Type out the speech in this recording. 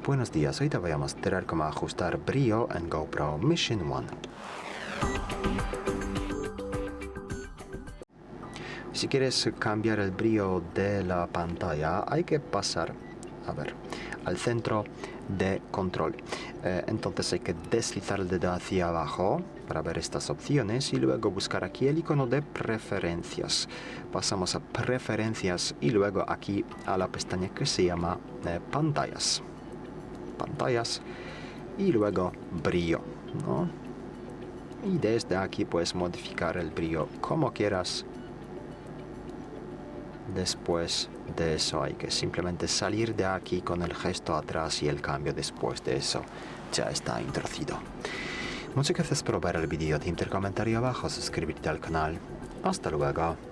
Buenos días, hoy te voy a mostrar cómo ajustar brillo en GoPro Mission 1. Si quieres cambiar el brillo de la pantalla, hay que pasar, al centro de control. Entonces hay que deslizar el dedo hacia abajo para ver estas opciones y luego buscar aquí el icono de preferencias. Pasamos a preferencias y luego aquí a la pestaña que se llama pantallas. Pantallas y luego brillo, ¿no? Y desde aquí puedes modificar el brillo como quieras. Después de eso hay que simplemente salir de aquí con el gesto atrás y el cambio después de eso ya está introducido. Muchas gracias por ver el vídeo, te comentario abajo, suscribirte al canal. Hasta luego.